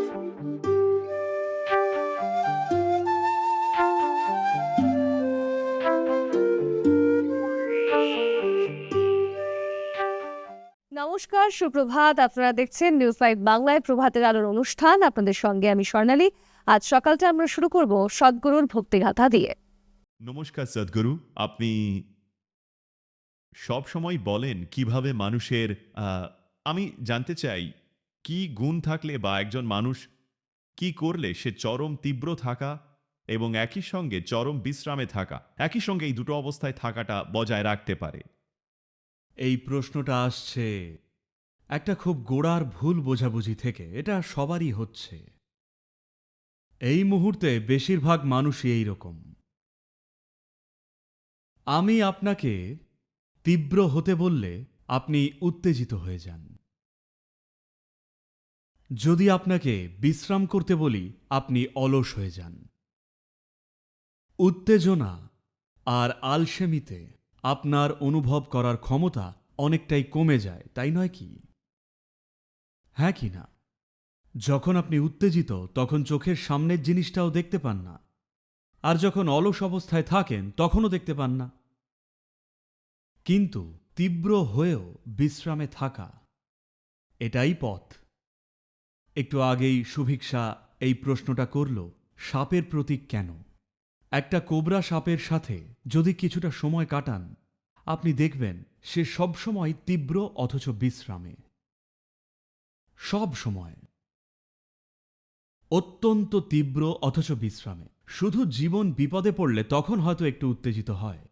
নমস্কার, সুপ্রভাত। আপনারা দেখছেন নিউজ লাইভ বাংলায় প্রভাতের আলোর অনুষ্ঠান। আপনাদের সঙ্গে আমি স্বর্ণালী। আজ সকালটা আমরা শুরু করব সদ্গুরুর ভক্তিগাথা দিয়ে। নমস্কার সদ্গুরু। আপনি সব সময় বলেন কিভাবে মানুষের আমি জানতে চাই কি গুণ থাকলে বা একজন মানুষ কি করলে সে চরম তীব্র থাকা এবং একই সঙ্গে চরম বিশ্রামে থাকা, একই সঙ্গে এই দুটো অবস্থায় থাকাটা বজায় রাখতে পারে। এই প্রশ্নটা আসছে একটা খুব গোড়ার ভুল বোঝাবুঝি থেকে। এটা সবারই হচ্ছে। এই মুহূর্তে বেশিরভাগ মানুষই এই রকম। আমি আপনাকে তীব্র হতে বললে আপনি উত্তেজিত হয়ে যান। যদি আপনাকে বিশ্রাম করতে বলি আপনি অলস হয়ে যান। উত্তেজনা আর আলসেমিতে আপনার অনুভব করার ক্ষমতা অনেকটাই কমে যায়, তাই নয় কি? হ্যাঁ কি না? যখন আপনি উত্তেজিত তখন চোখের সামনের জিনিসটাও দেখতে পান না, আর যখন অলস অবস্থায় থাকেন তখনও দেখতে পান না। কিন্তু তীব্র হয়েও বিশ্রামে থাকা, এটাই পথ। একটু আগেই সুভিক্ষা এই প্রশ্নটা করল, সাপের প্রতীক কেন? একটা কোবরা সাপের সাথে যদি কিছুটা সময় কাটান আপনি দেখবেন সে সবসময় তীব্র অথচ বিশ্রামে। সব সময় অত্যন্ত তীব্র অথচ বিশ্রামে। শুধু জীবন বিপদে পড়লে তখন হয়তো একটু উত্তেজিত হয়।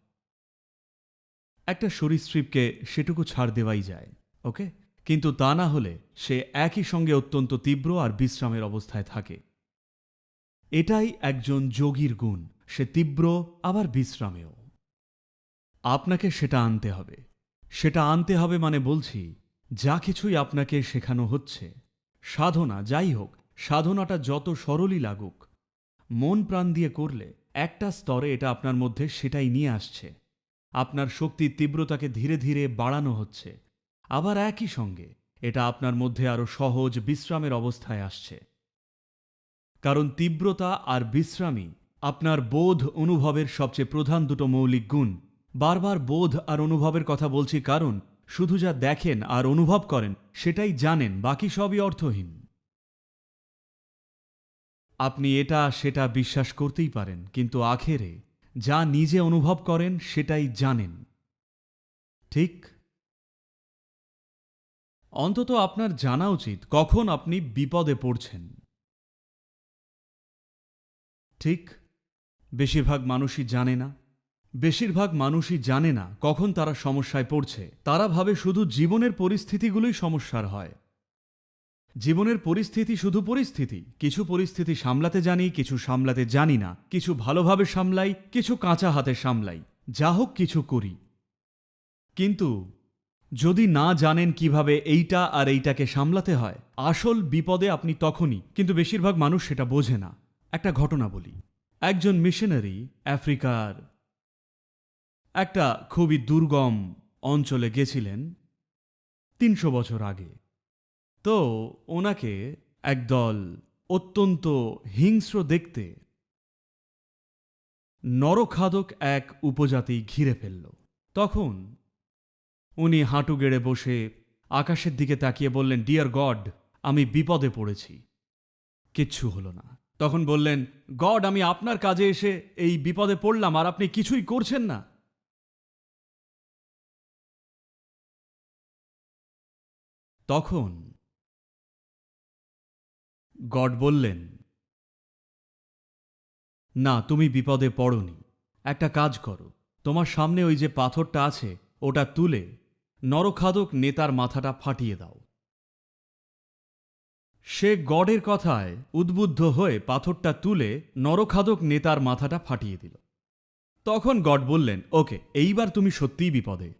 একটা সরীসৃপকে সেটুকু ছাড় দেওয়াই যায়, ওকে? কিন্তু তা না হলে সে একই সঙ্গে অত্যন্ত তীব্র আর বিশ্রামের অবস্থায় থাকে। এটাই একজন যোগীর গুণ, সে তীব্র আবার বিশ্রামেও। আপনাকে সেটা আনতে হবে। সেটা আনতে হবে মানে বলছি, যা কিছুই আপনাকে শেখানো হচ্ছে, সাধনা যাই হোক, সাধনাটা যত সরলই লাগুক, মন প্রাণ দিয়ে করলে একটা স্তরে এটা আপনার মধ্যে সেটাই নিয়ে আসছে। আপনার শক্তির তীব্রতাকে ধীরে ধীরে বাড়ানো হচ্ছে। আবার একই সঙ্গে এটা আপনার মধ্যে আরো সহজ বিশ্রামের অবস্থায় আসছে। কারণ তীব্রতা আর বিশ্রামই আপনার বোধ অনুভবের সবচেয়ে প্রধান দুটো মৌলিক গুণ। বারবার বোধ আর অনুভবের কথা বলছি কারণ শুধু যা দেখেন আর অনুভব করেন সেটাই জানেন, বাকি সবই অর্থহীন। আপনি এটা সেটা বিশ্বাস করতেই পারেন, কিন্তু আখেরে যা নিজে অনুভব করেন সেটাই জানেন, ঠিক? অন্তত আপনার জানা উচিত কখন আপনি বিপদে পড়ছেন। ঠিক? বেশিরভাগ মানুষই জানে না। বেশিরভাগ মানুষই জানে না কখন তারা সমস্যায় পড়ছে। তারা ভাবে শুধু জীবনের পরিস্থিতিগুলোই সমস্যার হয়। জীবনের পরিস্থিতি শুধু পরিস্থিতি। কিছু পরিস্থিতি সামলাতে জানি, কিছু সামলাতে জানি না। কিছু ভালোভাবে সামলাই, কিছু কাঁচা হাতে সামলাই। যা হোক কিছু করি। কিন্তু যদি না জানেন কিভাবে এইটা আর এইটাকে সামলাতে হয়, আসল বিপদে আপনি তখনই। কিন্তু বেশিরভাগ মানুষ সেটা বোঝে না। একটা ঘটনা বলি। একজন মিশনারি আফ্রিকার একটা খুবই দুর্গম অঞ্চলে গেছিলেন ৩০০ বছর আগে। তো ওনাকে একদল অত্যন্ত হিংস্র দেখতে নরখাদক এক উপজাতি ঘিরে ফেলল। তখন উনি হাঁটু গেড়ে বসে আকাশের দিকে তাকিয়ে বললেন, ডিয়ার গড, আমি বিপদে পড়েছি। কিচ্ছু হলো না। তখন বললেন, গড, আমি আপনার কাজে এসে এই বিপদে পড়লাম আর আপনি কিছুই করছেন না। তখন গড বললেন, না, তুমি বিপদে পড়োনি। একটা কাজ করো, তোমার সামনে ওই যে পাথরটা আছে ওটা তুলে নরখাদক নেতার মাথাটা ফাটিয়ে দাও। সে গডের কথায় উদ্বুদ্ধ হয়ে পাথরটা তুলে নরখাদক নেতার মাথাটা ফাটিয়ে দিল। তখন গড বললেন, ওকে, এইবার তুমি সত্যিই বিপদে।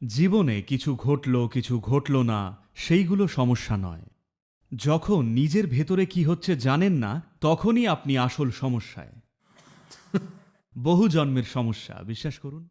জীবনে কিছু ঘটল, কিছু ঘটল না, সেইগুলো সমস্যা নয়। যখন নিজের ভেতরে কি হচ্ছে জানেন না, তখনই আপনি আসল সমস্যায়। বহু জন্মের সমস্যা, বিশ্বাস করুন।